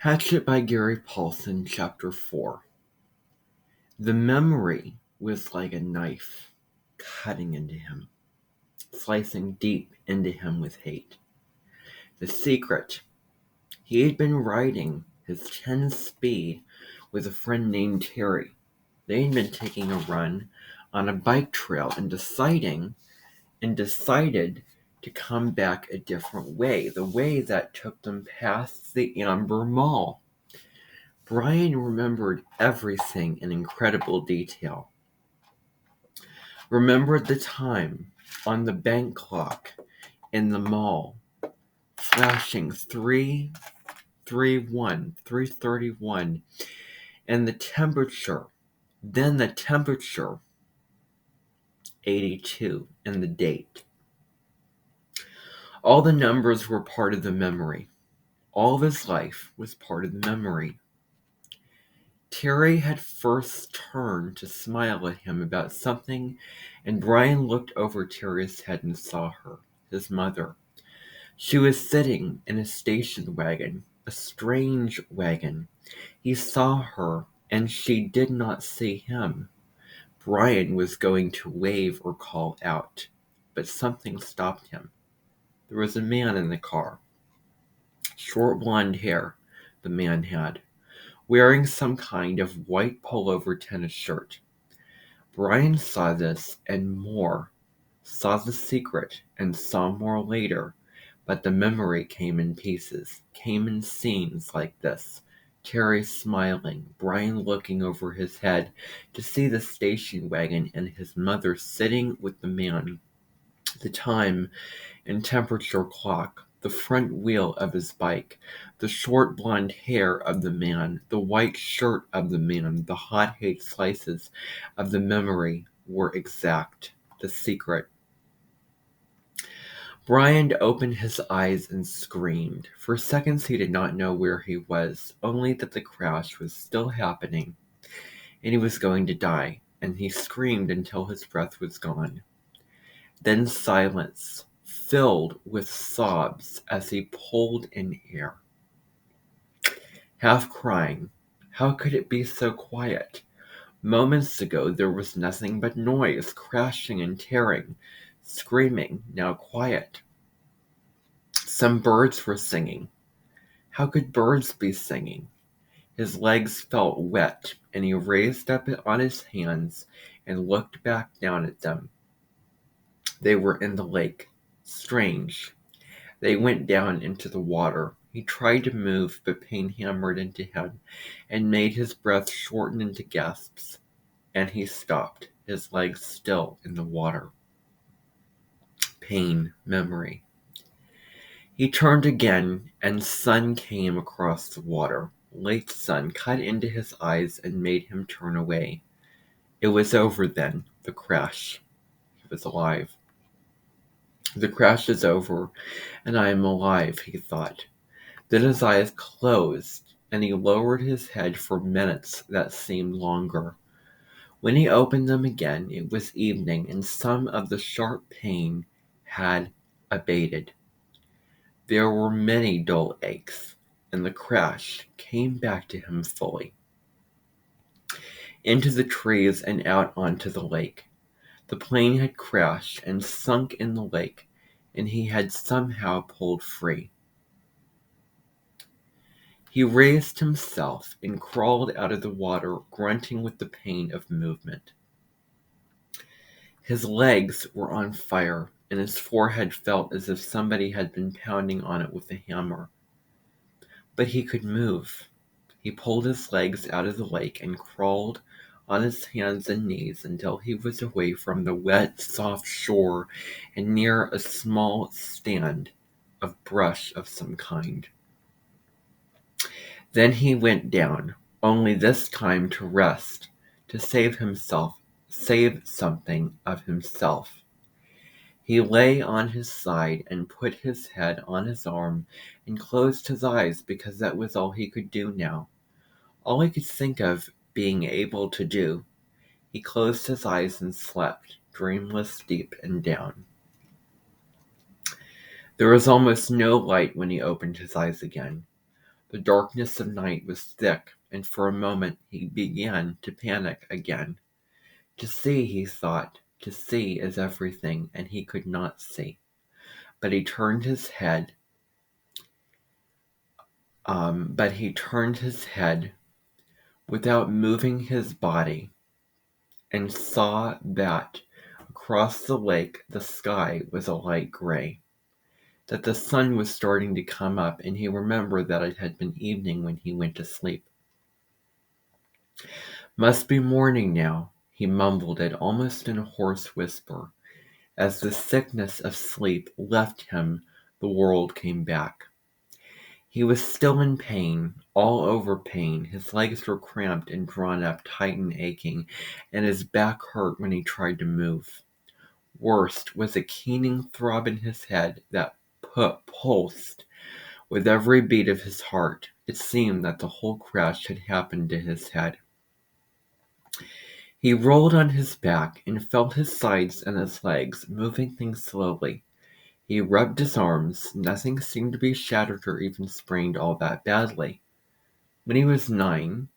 Hatchet by Gary Paulson, Chapter 4. The memory was like a knife, cutting into him, slicing deep into him with hate. The secret. He had been riding his 10 speed with a friend named Terry. They had been taking a run on a bike trail and decided to come back a different way, the way that took them past the Amber Mall. Brian remembered everything in incredible detail. Remembered the time on the bank clock in the mall, flashing 3:31, and then the temperature, 82, and the date. All the numbers were part of the memory. All of his life was part of the memory. Terry had first turned to smile at him about something, and Brian looked over Terry's head and saw her, his mother. She was sitting in a station wagon, a strange wagon. He saw her, and she did not see him. Brian was going to wave or call out, but something stopped him. There was a man in the car. Short blonde hair, the man had, wearing some kind of white pullover tennis shirt. Brian saw this and more, saw the secret and saw more later, but the memory came in pieces, came in scenes like this. Terry smiling, Brian looking over his head to see the station wagon and his mother sitting with the man, the time and temperature clock, the front wheel of his bike, the short blonde hair of the man, the white shirt of the man, the hot hate slices of the memory were exact. The secret. Brian opened his eyes and screamed. For seconds he did not know where he was, only that the crash was still happening, and he was going to die, and he screamed until his breath was gone. Then silence, filled with sobs as he pulled in air. Half crying, how could it be so quiet? Moments ago there was nothing but noise, crashing and tearing, screaming, now quiet. Some birds were singing. How could birds be singing? His legs felt wet, and he raised up on his hands and looked back down at them. They were in the lake. Strange. They went down into the water. He tried to move, but pain hammered into him and made his breath shorten into gasps. And he stopped, his legs still in the water. Pain, memory. He turned again, and sun came across the water. Late sun cut into his eyes and made him turn away. It was over then, the crash. He was alive. The crash is over, and I am alive, he thought. Then his eyes closed, and he lowered his head for minutes that seemed longer. When he opened them again, it was evening, and some of the sharp pain had abated. There were many dull aches, and the crash came back to him fully. Into the trees and out onto the lake. The plane had crashed and sunk in the lake, and he had somehow pulled free. He raised himself and crawled out of the water, grunting with the pain of movement. His legs were on fire, and his forehead felt as if somebody had been pounding on it with a hammer. But he could move. He pulled his legs out of the lake and crawled on his hands and knees until he was away from the wet, soft shore and near a small stand of brush of some kind. Then he went down, only this time to rest, to save something of himself. He lay on his side and put his head on his arm and closed his eyes because that was all he could do now. All he could think of being able to do. He closed his eyes and slept, dreamless, deep and down. There was almost no light when he opened his eyes again. The darkness of night was thick, and for a moment he began to panic again. To see, he thought, to see is everything, and he could not see. But he turned his head. Without moving his body, and saw that across the lake the sky was a light gray, that the sun was starting to come up, and he remembered that it had been evening when he went to sleep. Must be morning now, he mumbled it almost in a hoarse whisper. As the sickness of sleep left him, the world came back. He was still in pain, all over pain. His legs were cramped and drawn up, tight and aching, and his back hurt when he tried to move. Worst was a keening throb in his head that pulsed with every beat of his heart. It seemed that the whole crash had happened to his head. He rolled on his back and felt his sides and his legs, moving things slowly. He rubbed his arms. Nothing seemed to be shattered or even sprained all that badly. When he was 9,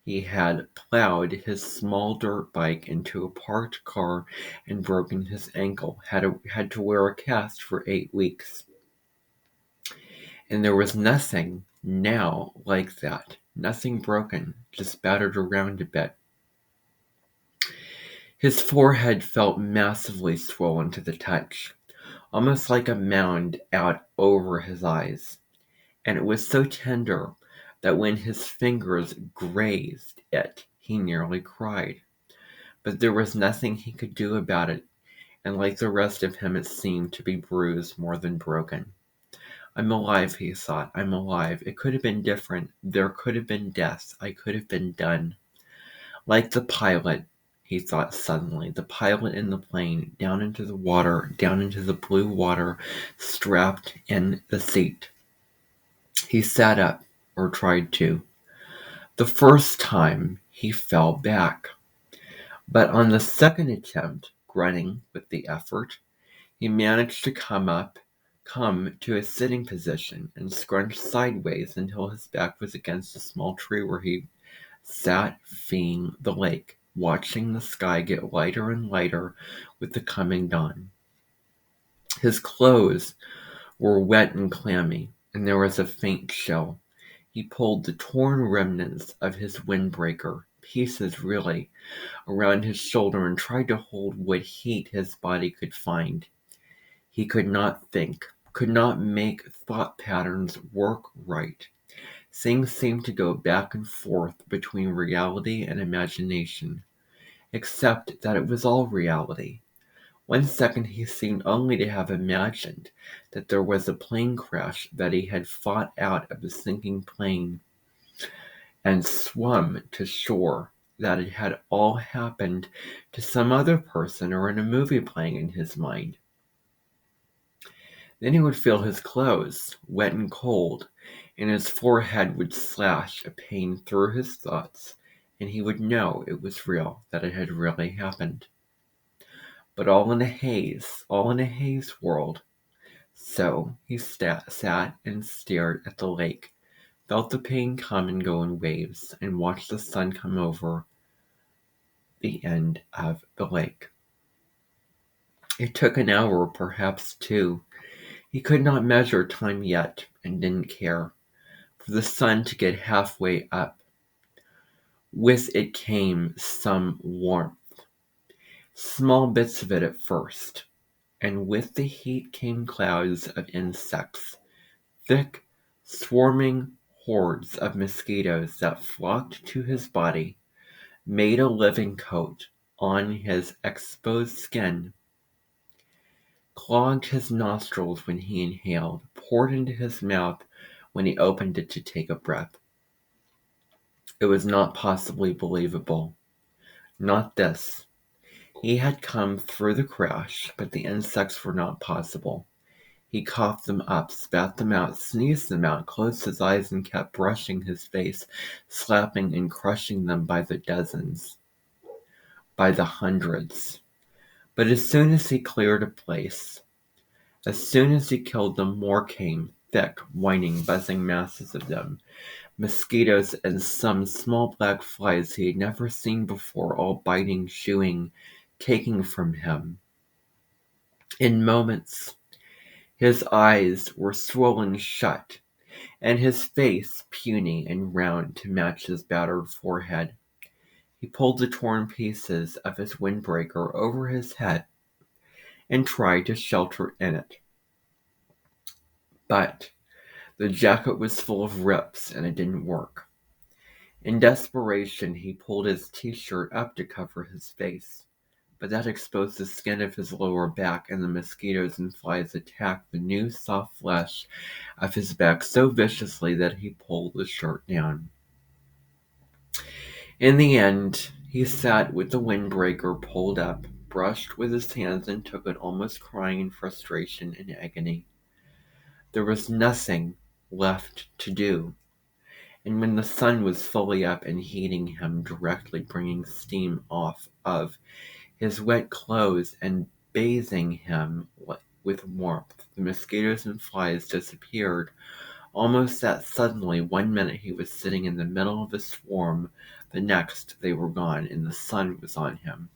he had plowed his small dirt bike into a parked car and broken his ankle, had to wear a cast for 8 weeks. And there was nothing now like that. Nothing broken, just battered around a bit. His forehead felt massively swollen to the touch, almost like a mound out over his eyes. And it was so tender that when his fingers grazed it, he nearly cried. But there was nothing he could do about it, and like the rest of him, it seemed to be bruised more than broken. I'm alive, he thought. I'm alive. It could have been different. There could have been death. I could have been done. Like the pilot, he thought suddenly, the pilot in the plane, down into the water, down into the blue water, strapped in the seat. He sat up, or tried to. The first time he fell back. But on the second attempt, grunting with the effort, he managed to come to a sitting position and scrunched sideways until his back was against a small tree where he sat feeing the lake, watching the sky get lighter and lighter with the coming dawn. His clothes were wet and clammy, and there was a faint chill. He pulled the torn remnants of his windbreaker, pieces really, around his shoulder and tried to hold what heat his body could find. He could not think, could not make thought patterns work right. Things seemed to go back and forth between reality and imagination, except that it was all reality. One second he seemed only to have imagined that there was a plane crash, that he had fought out of a sinking plane and swum to shore, that it had all happened to some other person or in a movie playing in his mind. Then he would feel his clothes, wet and cold, and his forehead would slash a pain through his thoughts, and he would know it was real, that it had really happened. But all in a haze world. So he sat and stared at the lake, felt the pain come and go in waves, and watched the sun come over the end of the lake. It took an hour, perhaps 2. He could not measure time yet, and didn't care, for the sun to get halfway up. With it came some warmth, small bits of it at first, and with the heat came clouds of insects, thick, swarming hordes of mosquitoes that flocked to his body, made a living coat on his exposed skin, clogged his nostrils when he inhaled, poured into his mouth when he opened it to take a breath. It was not possibly believable. Not this. He had come through the crash, but the insects were not possible. He coughed them up, spat them out, sneezed them out, closed his eyes and kept brushing his face, slapping and crushing them by the dozens, by the hundreds. But as soon as he cleared a place, as soon as he killed them, more came, thick, whining, buzzing masses of them, mosquitoes and some small black flies he had never seen before, all biting, chewing, taking from him. In moments, his eyes were swollen shut, and his face puny and round to match his battered forehead. He pulled the torn pieces of his windbreaker over his head and tried to shelter in it. But the jacket was full of rips and it didn't work. In desperation, he pulled his t-shirt up to cover his face, but that exposed the skin of his lower back, and the mosquitoes and flies attacked the new soft flesh of his back so viciously that he pulled the shirt down. In the end, he sat with the windbreaker pulled up, brushed with his hands, and took it, almost crying in frustration and agony. There was nothing left to do. And when the sun was fully up and heating him, directly bringing steam off of his wet clothes and bathing him with warmth, the mosquitoes and flies disappeared almost that suddenly. 1 minute he was sitting in the middle of a swarm, the next they were gone, and the sun was on him.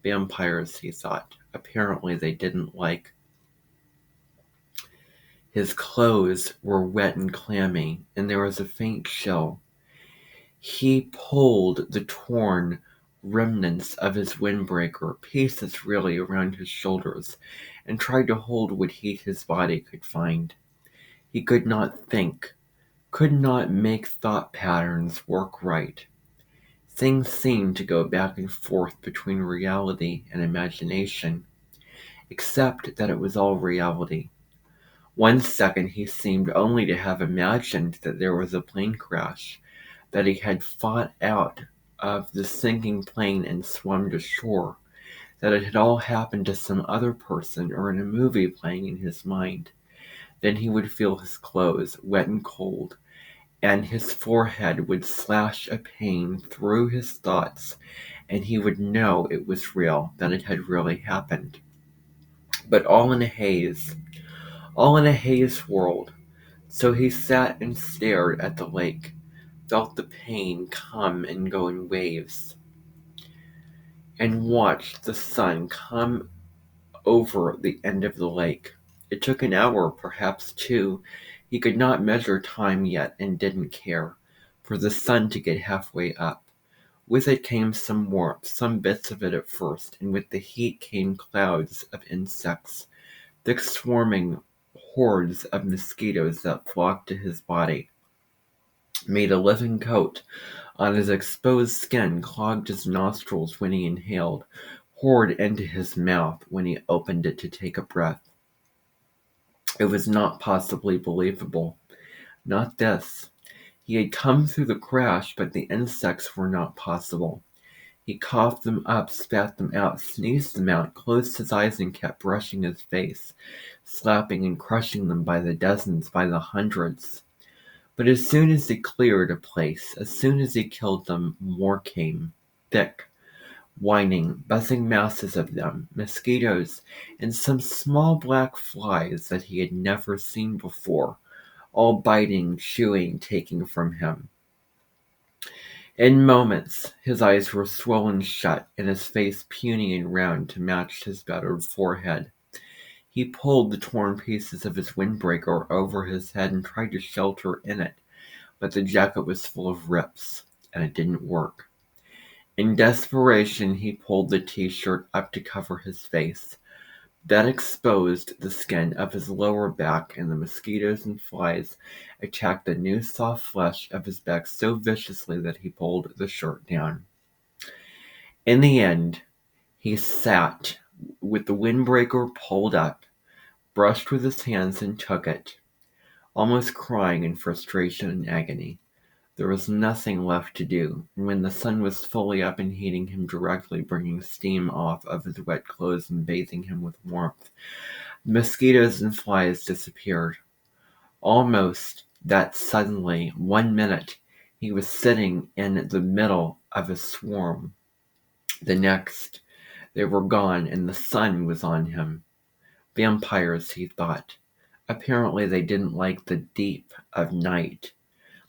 Vampires, he thought. Apparently they didn't like his clothes were wet and clammy, and there was a faint chill. He pulled the torn remnants of his windbreaker, pieces really, around his shoulders, and tried to hold what heat his body could find. He could not think, could not make thought patterns work right. Things seemed to go back and forth between reality and imagination, except that it was all reality. 1 second he seemed only to have imagined that there was a plane crash, that he had fought out of the sinking plane and swum to shore, that it had all happened to some other person or in a movie playing in his mind. Then he would feel his clothes wet and cold, and his forehead would slash a pain through his thoughts, and he would know it was real, that it had really happened. But all in a haze world. So he sat and stared at the lake, felt the pain come and go in waves, and watched the sun come over the end of the lake. It took an hour, perhaps 2. He could not measure time yet and didn't care, for the sun to get halfway up. With it came some warmth, some bits of it at first, and with the heat came clouds of insects, thick swarming hordes of mosquitoes that flocked to his body, made a living coat on his exposed skin, clogged his nostrils when he inhaled, poured into his mouth when he opened it to take a breath. It was not possibly believable. Not this. He had come through the crash, but the insects were not possible. He coughed them up, spat them out, sneezed them out, closed his eyes and kept brushing his face, slapping and crushing them by the dozens, by the hundreds. But as soon as he cleared a place, as soon as he killed them, more came. Thick, whining, buzzing masses of them, mosquitoes, and some small black flies that he had never seen before, all biting, chewing, taking from him. In moments, his eyes were swollen shut, and his face puny and round to match his battered forehead. He pulled the torn pieces of his windbreaker over his head and tried to shelter in it, but the jacket was full of rips, and it didn't work. In desperation, he pulled the t-shirt up to cover his face. That exposed the skin of his lower back, and the mosquitoes and flies attacked the new soft flesh of his back so viciously that he pulled the shirt down. In the end, he sat with the windbreaker pulled up, brushed with his hands and took it, almost crying in frustration and agony. There was nothing left to do, and when the sun was fully up and heating him directly, bringing steam off of his wet clothes and bathing him with warmth, mosquitoes and flies disappeared. Almost that suddenly, 1 minute, he was sitting in the middle of a swarm. The next, they were gone, and the sun was on him. Vampires, he thought. Apparently, they didn't like the deep of night,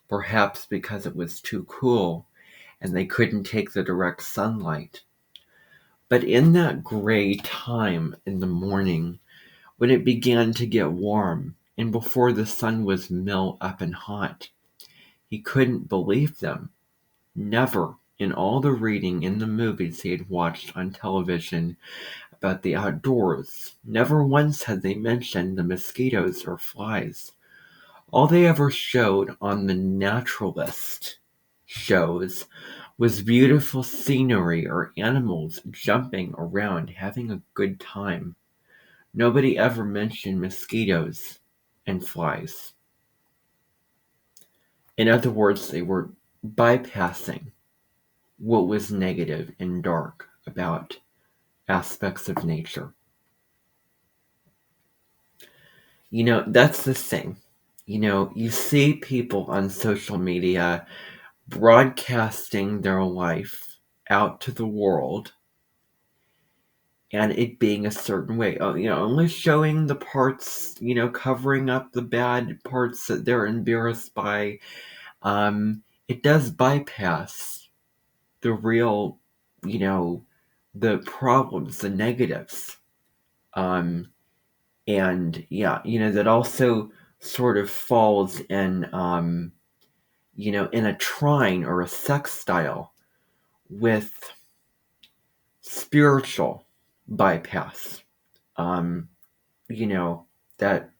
perhaps because it was too cool and they couldn't take the direct sunlight. But in that gray time in the morning, when it began to get warm, and before the sun was mill up and hot, he couldn't believe them. Never, in all the reading in the movies he had watched on television about the outdoors, never once had they mentioned the mosquitoes or flies. All they ever showed on the naturalist shows was beautiful scenery or animals jumping around having a good time. Nobody ever mentioned mosquitoes and flies. In other words, they were bypassing what was negative and dark about aspects of nature. That's the thing. You see people on social media broadcasting their life out to the world and it being a certain way. Oh, only showing the parts, covering up the bad parts that they're embarrassed by. It does bypass the real, you know, the problems, the negatives. Um, and yeah, that also sort of falls in a trine or a sex style with spiritual bypass. Um, you know, that,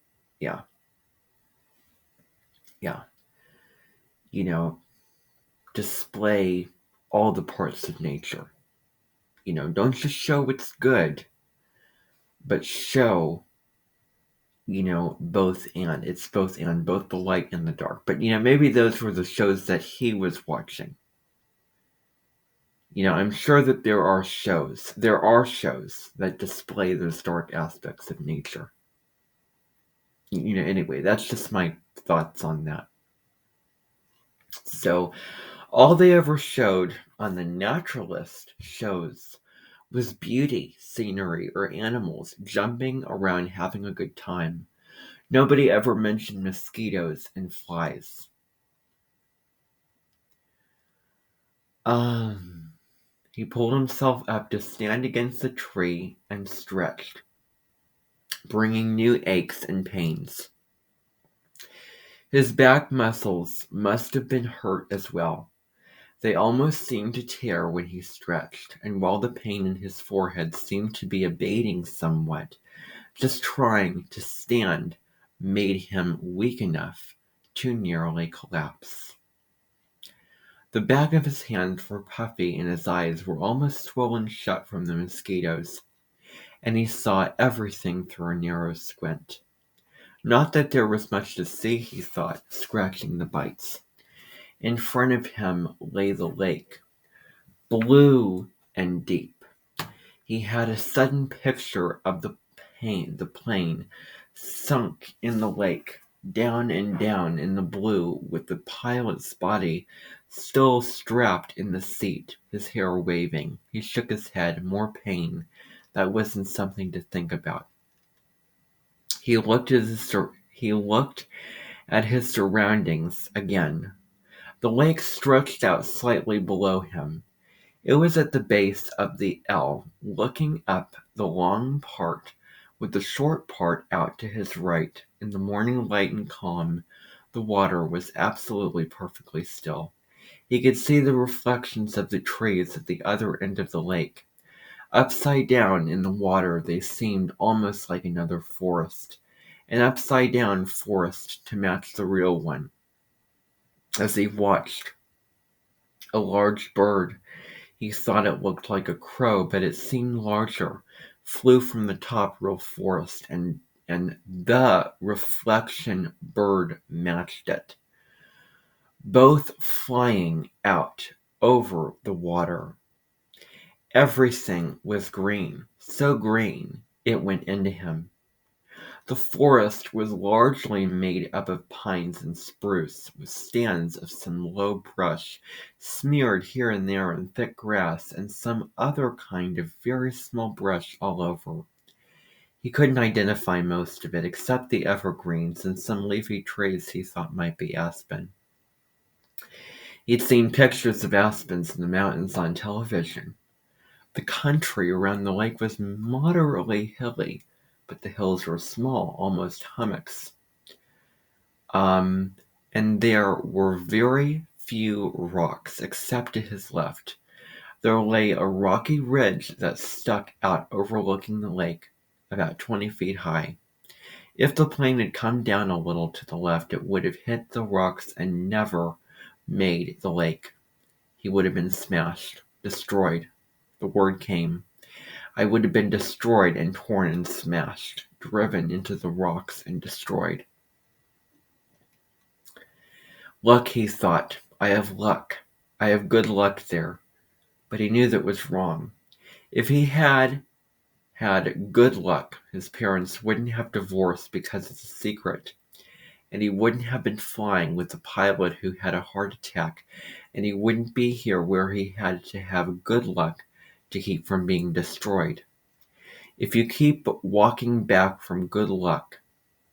yeah, yeah, you know, display all the parts of nature. Don't just show what's good, but show, both and. It's both and, both the light and the dark. But, maybe those were the shows that he was watching. I'm sure that there are shows that display those dark aspects of nature. Anyway, that's just my thoughts on that. So, all they ever showed on the naturalist shows was beauty, scenery, or animals jumping around having a good time. Nobody ever mentioned mosquitoes and flies. He pulled himself up to stand against the tree and stretched, bringing new aches and pains. His back muscles must have been hurt as well. They almost seemed to tear when he stretched, and while the pain in his forehead seemed to be abating somewhat, just trying to stand made him weak enough to nearly collapse. The back of his hands were puffy and his eyes were almost swollen shut from the mosquitoes, and he saw everything through a narrow squint. Not that there was much to see, he thought, scratching the bites. In front of him lay the lake, blue and deep. He had a sudden picture of the plane sunk in the lake, down and down in the blue, with the pilot's body still strapped in the seat, his hair waving. He shook his head, more pain. That wasn't something to think about. He looked at his surroundings again. The lake stretched out slightly below him. It was at the base of the L, looking up the long part, with the short part out to his right. In the morning light and calm, the water was absolutely perfectly still. He could see the reflections of the trees at the other end of the lake. Upside down in the water, they seemed almost like another forest, an upside down forest to match the real one. As he watched, a large bird, he thought it looked like a crow, but it seemed larger, flew from the top real forest, and the reflection bird matched it, both flying out over the water. Everything was green, so green it went into him. The forest was largely made up of pines and spruce, with stands of some low brush, smeared here and there in thick grass, and some other kind of very small brush all over. He couldn't identify most of it, except the evergreens and some leafy trees he thought might be aspen. He'd seen pictures of aspens in the mountains on television. The country around the lake was moderately hilly, but the hills were small, almost hummocks. And there were very few rocks, except to his left. There lay a rocky ridge that stuck out overlooking the lake, about 20 feet high. If the plane had come down a little to the left, it would have hit the rocks and never made the lake. He would have been smashed, destroyed. The word came. I would have been destroyed and torn and smashed, driven into the rocks and destroyed. Luck, he thought. I have luck. I have good luck there. But he knew that was wrong. If he had good luck, his parents wouldn't have divorced because it's a secret. And he wouldn't have been flying with the pilot who had a heart attack. And he wouldn't be here where he had to have good luck to keep from being destroyed. If you keep walking back from good luck,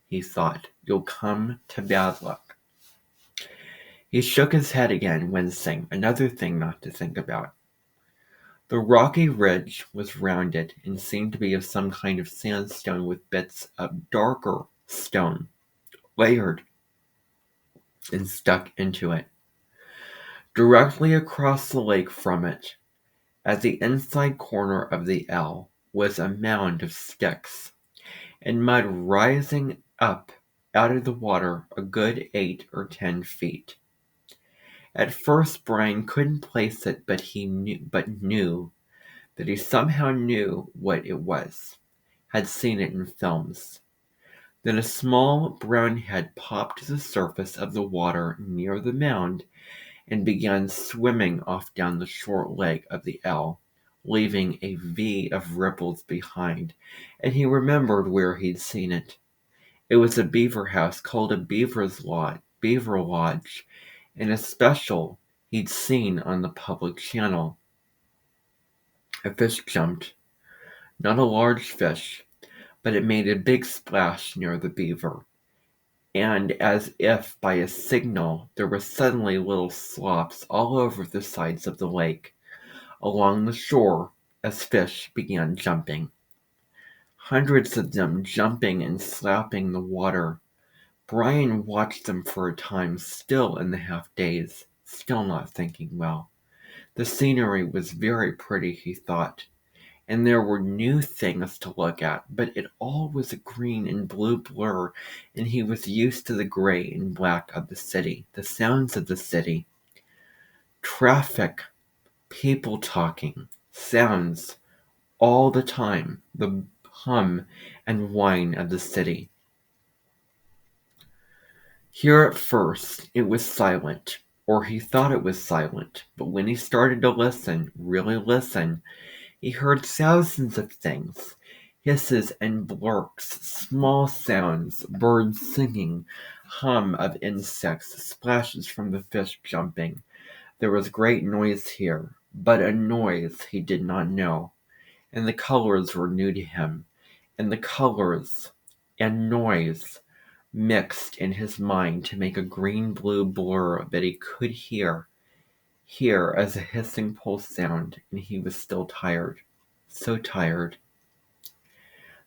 he thought, you'll come to bad luck. He shook his head again, wincing, another thing not to think about. The rocky ridge was rounded and seemed to be of some kind of sandstone with bits of darker stone layered and stuck into it. Directly across the lake from it, at the inside corner of the L, was a mound of sticks and mud rising up out of the water a good 8 or 10 feet. At first Brian couldn't place it, but knew that he somehow knew what it was, had seen it in films. Then a small brown head popped to the surface of the water near the mound and began swimming off down the short leg of the L, leaving a V of ripples behind, and he remembered where he'd seen it. It was a beaver house called a beaver lodge, and a special he'd seen on the public channel. A fish jumped. Not a large fish, but it made a big splash near the beaver. And as if by a signal, there were suddenly little slops all over the sides of the lake, along the shore, as fish began jumping. Hundreds of them jumping and slapping the water. Brian watched them for a time, still in the half-daze, still not thinking well. The scenery was very pretty, he thought, and there were new things to look at, but it all was a green and blue blur, and he was used to the gray and black of the city, the sounds of the city. Traffic, people talking, sounds, all the time, the hum and whine of the city. Here at first it was silent, or he thought it was silent, but when he started to listen, really listen, he heard thousands of things, hisses and blurks, small sounds, birds singing, hum of insects, splashes from the fish jumping. There was great noise here, but a noise he did not know, and the colors were new to him, and the colors and noise mixed in his mind to make a green-blue blur that he could hear as a hissing pulse sound, and he was still tired. So tired.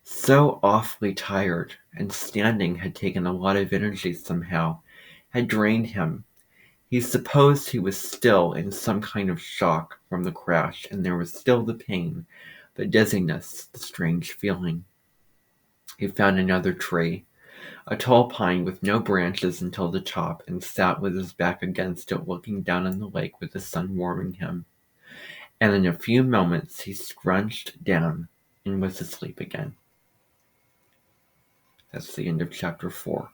So awfully tired, and standing had taken a lot of energy somehow, had drained him. He supposed he was still in some kind of shock from the crash, and there was still the pain, the dizziness, the strange feeling. He found another tree, a tall pine with no branches until the top, and sat with his back against it, looking down on the lake with the sun warming him. And in a few moments he scrunched down and was asleep again. That's the end of chapter 4.